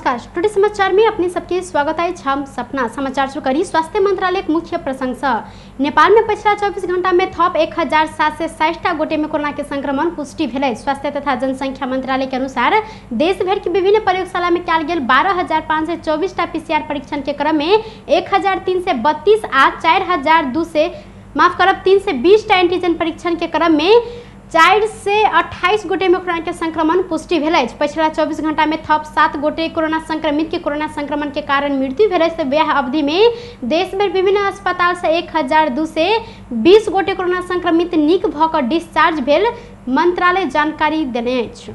नमस्कार, टुडे समाचार में अपने सबके स्वागत है। हम सपना समाचार शुरू करी। स्वास्थ्य मंत्रालय के मुख्य प्रशंसा नेपाल में पिछला 24 घंटा में थप 1727 गोटे में कोरोना के संक्रमण पुष्टि भेल। स्वास्थ्य तथा जनसंख्या मंत्रालय के अनुसार देश भर की विभिन्न प्रयोगशाला में कयल गेल 12,524 पीसीआर परीक्षण के क्रम में 1,332 आ 320 एंटीजन परीक्षण के क्रम में 4 से 28 गोटे में कोरोना के संक्रमण पुष्टि भेल। पिछला 24 घंटा में थप 7 गोटे कोरोना संक्रमित के कोरोना संक्रमण के कारण मृत्यु भेल। वह अवधि में देश में विभिन्न अस्पताल से 1,220 गोटे कोरोना संक्रमित नीक भऽ डिस्चार्ज भेल मंत्रालय जानकारी देने अछि।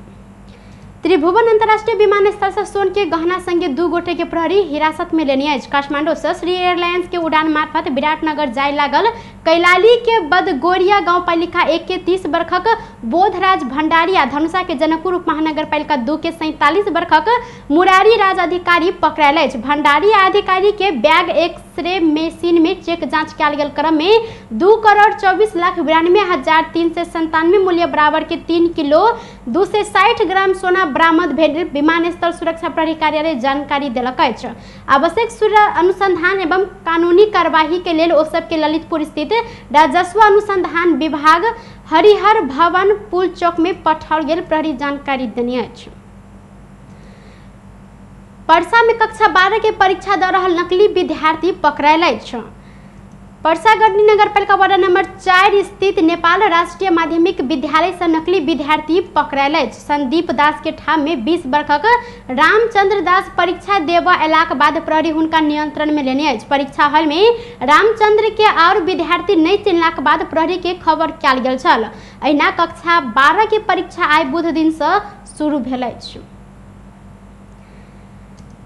त्रिभुवन अंतर्राष्ट्रीय विमानस्थल से सोन के गहना संगे 2 गोटे के प्रहरी हिरासत में लेने अछि। काठमांडू से श्री एयरलाइंस के उड़ान मार्फत विराटनगर जाय लागल कैलाली के बदगोरिया गांव पालिका 1 के 30 वर्षक बोधराज भंडारी आ धनुषा के जनकपुर उप महानगर पालिका 2 के 47 वर्षक मुरारी राज अधिकारी पकड़ायल अछि। भंडारी अधिकारी के बैग एक्सरे मशीन में चेक जांच कयल गेल क्रम में 2,24,92,397 मूल्य बराबर के 3 किलो 260 ग्राम सोना बरामद भेल। विमानस्थल सुरक्षा प्रहरी कार्यालय जानकारी देलक अछि। आवश्यक अनुसंधान एवं कानूनी कार्यवाही के लेल ओ सब के ललितपुर स्थित राजस्व अनुसंधान विभाग हरिहर भवन पुल चौक में पठाओल गेल प्रहरी जानकारी देने अछि। परसा में कक्षा 12 के परीक्षा द रहल नकली विद्यार्थी पकड़ायल अछि। परसा गढ़नी नगरपालिका वार्ड नंबर 4 स्थित नेपाल राष्ट्रीय माध्यमिक विद्यालय से नकली विद्यार्थी पकड़ायल अछि। संदीप दास के ठाम में 20 वर्षक रामचंद्र दास परीक्षा देवा अयलाक बाद प्रहरी हुनका नियंत्रण में लेने अछि। परीक्षा हॉल में रामचंद्र के और विद्यार्थी नहीं चिन्हलाक बाद प्रहरी के खबर कयल गेल छल। अहिना कक्षा 12 के परीक्षा आइ बुध दिन से शुरू भेल अछि।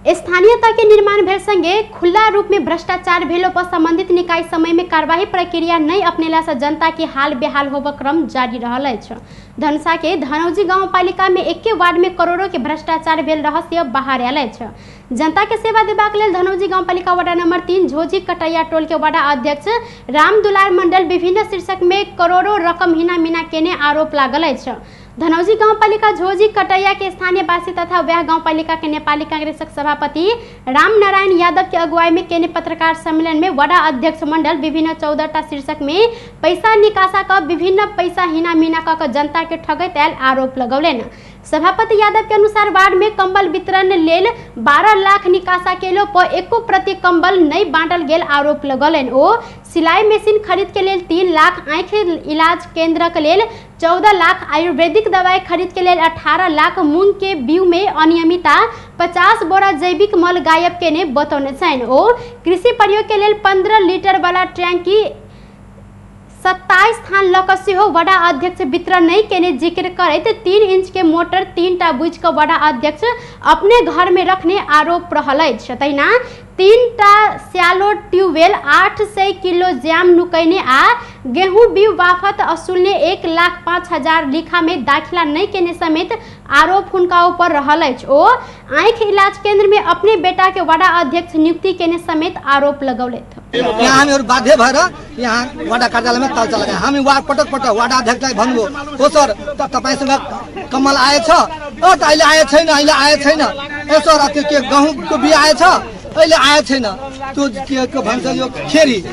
स्थानीयता के निर्माण भेल संगे खुला रूप में भ्रष्टाचार भेलो पर संबंधित निकाय समय में कार्यवाही प्रक्रिया नहीं अपनेला से जनता के हाल बेहाल होबा क्रम जारी रहल अछि। धनुषा के धनौजी गांव पालिका में 1 वार्ड में करोड़ों के भ्रष्टाचार भेल रहस्य बाहर आयल अछि। जनता के सेवा देबाक लेल धनौजी गांव पालिका ward number 3 Zoji Kataiya toll के वार्ड अध्यक्ष राम दुलार मंडल विभिन्न शीर्षक में करोड़ों रकम हिना मिना केने आरोप लागल अछि। धनौजी गांव पालिका झोजी कटैया के स्थानीय वासी तथा वह गांव पालिका के नेपाली कांग्रेसक सभापति राम नारायण यादव के अगुवाई में केने पत्रकार सम्मेलन में वार्ड अध्यक्ष मंडल विभिन्न 14 शीर्षक में पैसा निकासा का विभिन्न पैसा हिना मिना का जनता के ठगैत आयल आरोप लगौलनि। सभापति यादव के अनुसार वार्ड में कंबल वितरण लेल 12 लाख निकासा केलो पर एको प्रति कंबल नहीं बांटल गेल आरोप लगौलनि। ओ सिलाई मशीन खरीद के लेल 3 लाख, आंख इलाज केंद्र के लेल 14 लाख, आयुर्वेदिक दवाई खरीद के लेल 18 लाख, मूंग के बीउ में अनियमितता, 50 बोरा जैविक मल गायब केने बतौने छनि। ओ कृषि प्रयोग के लेल 15 लीटर वाला टैंकी 27 स्थान लक सेहो वडा अध्यक्ष वितरण नहीं केने जिक्र करैत 3 इंच के मोटर 3टा बुझ के वडा अध्यक्ष अपने घर में रखने आरोप रहल अछि। तहिना 3टा स्यालो ट्यूबवेल 800 किलो जाम नुकैने आ गेहूं बीउ बाफत असुलने 1,05,000 लिखा में दाखिला नहीं केने समेत आरोप हुनका ऊपर रहल अछि। ओ आंख इलाज केंद्र में अपने बेटा के वार्ड अध्यक्ष नियुक्ति केने समेत आरोप लगौलथि। यहाँ हामीहरु बाध्य भएर यहाँ वार्ड कार्यालयमा तालचा लगाए। हामी पटक वार्ड अध्यक्षलाई भन्नुभयो, हो सर तपाईसँग कमल आएछ, त अहिले आए छैन, अहिले आए छैन, यसो राति के गहुँको बिहा आएछ, अहिले आए छैन, त्यो के भन्छ यो खेरी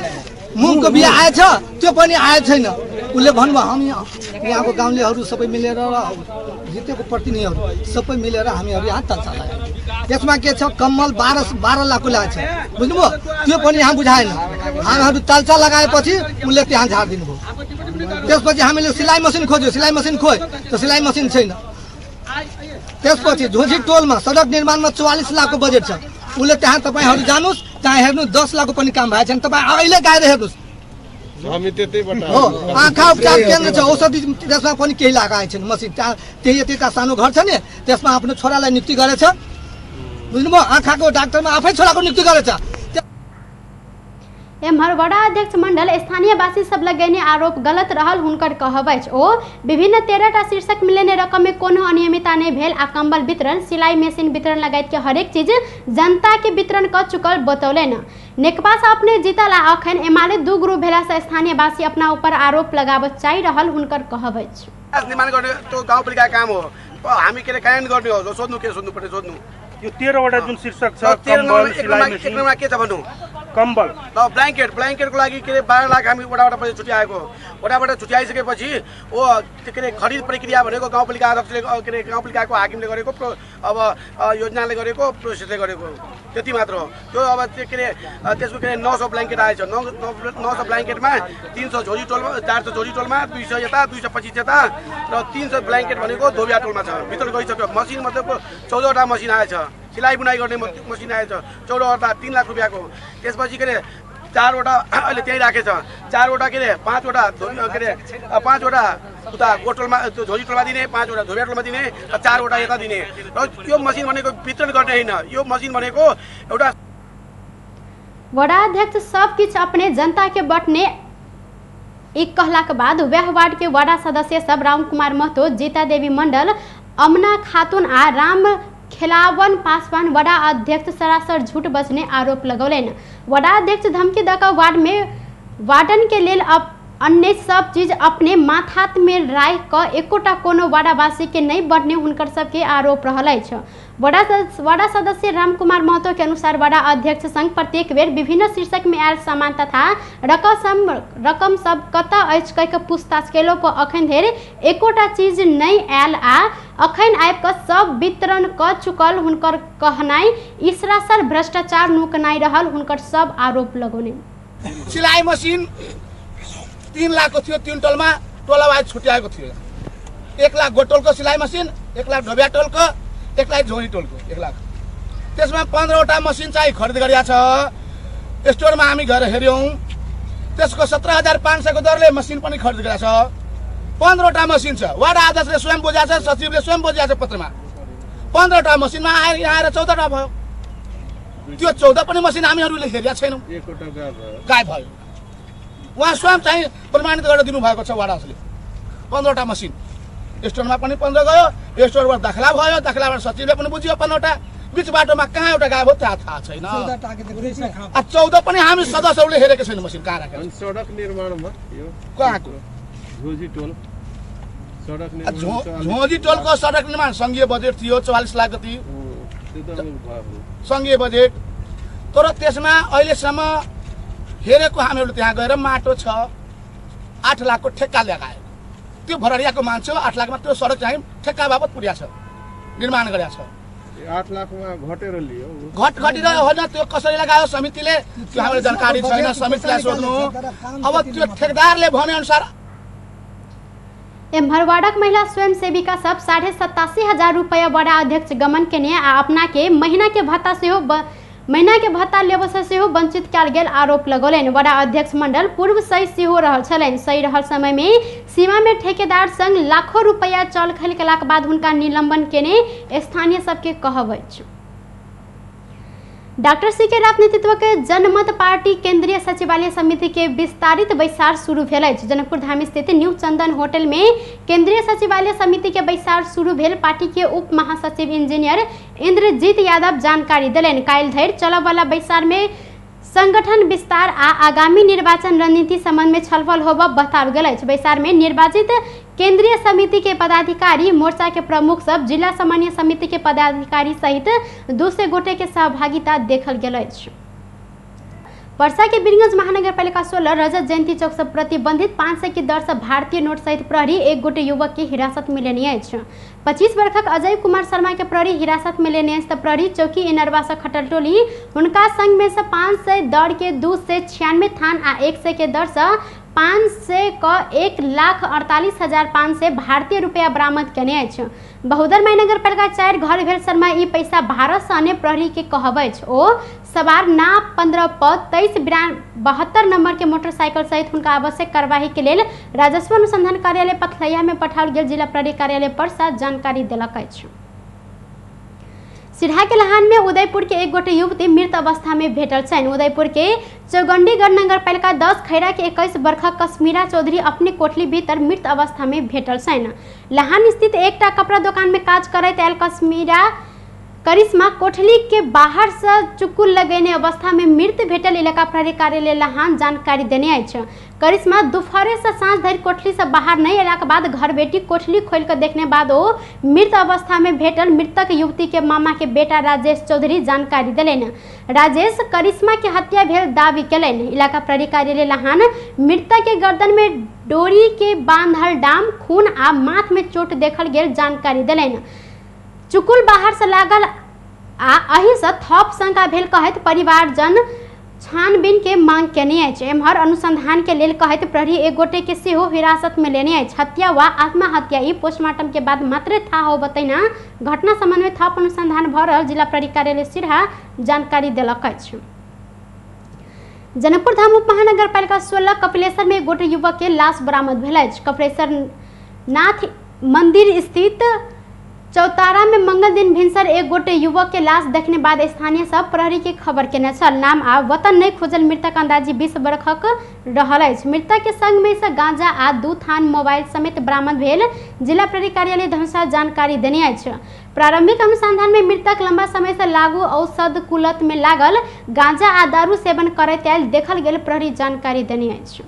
मूंगको बिहा आएछ, त्यो पनि आए छैन। उसले भन्नुभयो हामी यहाँको गाउँलेहरू सबै मिलेर जितेको प्रतिनिधिहरू सबै मिलेर हामीहरू यहाँ तालचा लगायौँ। यसमा के छ, कम्मल 12 लाखको ल्याएछ, बुझ्नुभयो, त्यो पनि यहाँ बुझाएन। हामीहरू तालचा लगाएपछि उसले त्यहाँ झारिदिनु भयो। त्यसपछि हामीले सिलाइ मसिन खोज्यो, सिलाइ मसिन खोइ त सिलाइ मसिन छैन। त्यसपछि झोजी टोलमा सडक निर्माणमा 44 लाखको बजेट छ, उसले त्यहाँ तपाईहरु जानुस्, त्यहाँ हेर्नु 10 लाखको पनि काम भएको छैन। तपाई अहिले गएर हेर्नुस्, हामी त्यतैबाट हो आँखा उपचार केन्द्र छ, औषधि त्यसमा पनि केही लगाएको छैन मसिन। त्यही यतिका सानो घर छ नि, त्यसमा आफ्नो छोरालाई नियुक्ति गरेछ, बुझ्नुभयो, आँखाको डाक्टरमा आफै छोराको नियुक्ति गरेछ। एम्हर वडा अध्यक्ष मंडल स्थानीय वासी सब लगेने आरोप गलत रहल हुनकर कहब अछि। ओ विभिन्न 13टा शीर्षक मिलेने रकम में कोनो अनियमितता नहीं भेल आ कंबल वितरण, सिलाई मशीन वितरण लगायत के हरेक चीज जनता के वितरण कर चुकल बतौलनि। नेकपा से अपने जीतल आ अखन एमाले 2 ग्रुप भेला से स्थानीय वासी अपना ऊपर आरोप लगाबत चाहि रहल हुनकर कहब अछि। निर्माण गर्ने त्यो गाउँपालिका काम हो, हामी के कार्यान्वयन गर्ने हो, सोध्नु के सोध्नु पर्ने सोध्नु। यो 13वटा जुन शीर्षक छ 13 कम्बल एक सिलाइ नम्बर मेसिन के छ भन्नु कम्बल ल ब्ल्याङ्केटको लागि के अरे 12 लाख हामी वडाबाट पछि छुट्याएको वडाबाट छुट्याइसकेपछि ओ के अरे खरिद प्रक्रिया भनेको गाउँपालिका अध्यक्षले के अरे गाउँपालिकाको हाकिमले गरेको अब योजनाले गरेको प्रोसेसले गरेको त्यति मात्र हो त्यो अब के अरे त्यसको के अरे 900 ब्ल्याङ्केट आएछ 900 ब्ल्याङ्केटमा 300 झोली टोलमा 400 झोली टोलमा 200 यता 225 यता र 300 ब्ल्याङ्केट भनेको धोबिया टोलमा छ भित्र गइसक्यो मसिन मतलब 14वटा मसिन आएछ सिलाइ बुनाइ गर्ने मसिन आएछ 14वटा 3 लाख रुपियाँको त्यसपछि के अरे 4वटा अहिले त्यही राखेछ 4वटा के अरे 5वटा के अरे 5वटा उता गोटोलमा झोली टोलमा दिने 5वटा धोबिया टोलमा दिने र 4वटा यता दिने र यो मसिन भनेको वितरण गर्ने होइन यो मसिन भनेको एउटा वडा अध्यक्ष सब कुछ अपने जनता के बटने एक कहला के बाद वह वार्ड के वडा सदस्य सब राम कुमार महतो, जीता देवी मंडल, अमना खातून आ राम खेलावन पासवान वडा अध्यक्ष सरासर झूठ बचने आरोप लगौलन। वडा अध्यक्ष धमकी दक वार्ड में वार्डन के लेल अन्य सब चीज अपने माथात में राख क एकोटा कोनो वाडावासी के नहीं बढ़ने हुनकर सबके आरोप रहलै छ। वडा सदस्य राम कुमार महतो के अनुसार वडा अध्यक्ष संघ प्रत्येक बेर विभिन्न शीर्षक में आयल सामान तथा रकम सब कत अछि कह पूछताछ केलो पर अखन धरि एकोटा चीज नहीं आयल आ अखन आबि क सब वितरण क चुकल हुनकर कहनाई इसरासर भ्रष्टाचार नुकनाई रहल हुनकर सब आरोप लगौने। सिलाइ मसिन 3 लाख को थियो 3 टोलमा टोलावाइज छुट्याएको थियो 1 लाख गोटोलको सिलाइ मसिन 1 लाख ढोबिया टोलको 1 लाख झोली टोलको 1 लाख त्यसमा 15वटा मसिन चाहिँ खरिद गरिया छ। स्टोरमा हामी गएर हेर्यौं त्यसको 17500 को दरले मसिन पनि खरिद गरिया छ। 15वटा मसिन छ वडा अध्यक्षले स्वयं बुझाएको छ सचिवले स्वयं बुझाएको छ पत्रमा 15वटा मसिनमा आएर 14वटा भयो त्यो 14 पनि मसिन हामीहरूले हेरेका छैनौं गायब भयो। उहाँ स्वयं चाहिँ प्रमाणित गरेर दिनु भएको छ वडाले 15वटा मसिन स्टोरमा पनि 15 गयो स्टोरबाट दाखला भयो दाखलाबाट सचिवले पनि बुझ्यो 15वटा बीच बाटोमा कहाँ एउटा गायब हो थाहा छैन। 14 पनि हामी सदस्यहरूले हेरेका छैन मसिन कहाँ राखेको सडक निर्माणमा यो कहाँको झोजी टोल सडक झोजी टोलको सडक निर्माण संघीय बजेट थियो 44 लाख जति संघीय बजेट तर त्यसमा अहिलेसम्म हेरेको हामीहरूले त्यहाँ गएर माटो छ 8 लाखको ठेक्का लगायो त्यो भरडियाको मान्छे 8 लाखमा त्यो सडक चाहिँ ठेक्का बाबत पुर्या छ निर्माण गरेका छ 8 लाखमा घटेर लियो घटेर होइन त्यो कसरी लगायो समितिले त्यो हामीलाई जानकारी छैन समितिलाई सोध्नु। अब त्यो ठेकेदारले भने अनुसार भरवाड़क महिला स्वयं सेविका सब 87,500 रुपया वडा अध्यक्ष गमन के ने अपना के महीना के भत्ता लेबस से वंचित कल गेल आरोप लगौलन। वडा अध्यक्ष मंडल पूर्व सही सेहो रहल छलैन। सही रहल समय में सीमा में ठेकेदार संग लाखों रुपया चल खल केला के बाद हुनका निलंबन केने स्थानीय सबके कहबै छ। Doctor CK. राफ नेतृत्व के जनमत पार्टी केंद्रीय सचिवालय समिति के विस्तारित बैसार शुरू भेल अछि। जनकपुर धाम स्थित न्यू चंदन होटल में केंद्रीय सचिवालय समिति के बैसार शुरू भेल। पार्टी के उप महासचिव इंजीनियर इंद्रजीत यादव जानकारी दिलन। काल्हि धरि चलय वाला बैसार में संगठन विस्तार आ आगामी निर्वाचन रणनीति संबंध में छलफल होब बताओल गेल अछि। बैसार में निर्वाचित केंद्रीय समिति के पदाधिकारी मोर्चा के प्रमुख सब जिला सामान्य समिति के पदाधिकारी सहित 200 गोटे के सहभागिता देखल गेल अछि। वर्षा के बीरगंज महानगरपालिका 16 रजत जयंती चौक से प्रतिबंधित 500 की दर से भारतीय नोट सहित प्रहरी एक गोटे युवक की हिरासत में लेने अछि। 25 वर्षक अजय कुमार शर्मा के प्रहरी हिरासत में लेने अछि। प्रहरी चौकी इनरवा से खटल टोली उनका संग में से 500 दर के 296 थान आ 100 के दर से 500 का 1,48,500 भारतीय रुपया बरामद केने अछि। बहुदर नगर पालिका 4 घर भेल शर्मा ई पैसा भारत से आने प्रहरी के कहबै अछि। ओ सवार ना 15 प 2372 नंबर के मोटरसाइकिल सहित हुनका आवश्यक कार्यवाही के लेल राजस्व अनुसंधान कार्यालय पथलैया में पठाओल गेल जिला प्रहरी कार्यालय पर साथ जानकारी देलक अछि। सिरहा के लहान में उदयपुर के एक गोटे युवती मृत अवस्था में भेटल छन। उदयपुर के चौगंडीगढ़ नगर पालिका 10 खैरा के 21 वर्षक कश्मीरा चौधरी अपने कोठली भीतर मृत अवस्था में भेटल छन। लहान स्थित एकटा कपड़ा दुकान में काज करैत आयल कश्मीरा करिश्मा कोठली के बाहर से चुकुल लगेने अवस्था में मृत भेटल इलाका प्रहरी कार्यालय लहान जानकारी देने अछि। करिश्मा दोपहरे से साँझ धरि कोठली से बाहर नहीं अयलाक बाद घर बेटी कोठली खोल कर देखने बाद ओ मृत अवस्था में भेटल मृतक युवती के मामा के बेटा राजेश चौधरी जानकारी दिलैन। राजेश करिश्मा के हत्या भेल दावी केलैन। इलाका प्रहरी कार्यालय लहान मृतक के गर्दन में डोरी के बांधल डाम, खून आ माथ में चोट देखल गेल जानकारी दिलैन। चुकुल बाहर से लागल आ अही से थप शंका भेल कहैत परिवारजन छानबीन के मांग केने अछि। एम्हर अनुसंधान के लेल कहैत प्रहरी एक गोटे के सेहो हिरासत में लेने अछि। हत्या वा आत्महत्या ई पोस्टमार्टम के बाद मात्र था हो बतैना घटना संबंध में थप अनुसंधान भ रहल जिला प्रहरी कार्यालय सिरहा जानकारी देलक अछि। जनकपुर धाम उप महानगर पालिका 16 कपिलेश्वर में एक गोटे युवक के लाश बरामद भेल अछि। कपिलेश्वर नाथ मंदिर स्थित चौतारा में मंगल दिन भिनसर एक गोटे युवक के लाश देखने बाद स्थानीय सब प्रहरी के खबर केने छल। नाम आ वतन नहीं खोजल मृतक अंदाजी 20 वर्षक रहल अछि। मृतक के संग में से गांजा आ 2 थान मोबाइल समेत बरामद भेल जिला प्रहरी कार्यालय धनुषा जानकारी देने अछि। प्रारंभिक अनुसंधान में मृतक लंबा समय से लागू औषध कुलत में लागल गांजा आ दारू सेवन करैत आयल देखल गेल प्रहरी जानकारी देने अछि।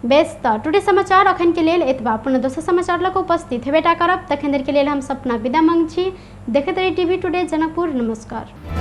बेस टुडे समाचार अखन के लेल एतबा। पुनः दोसर समाचार लग उपस्थित हेबेटा करब। तखन देर के लेल हम सपना विदा मांग छी। देखैत रही टीवी टुडे जनकपुर। नमस्कार।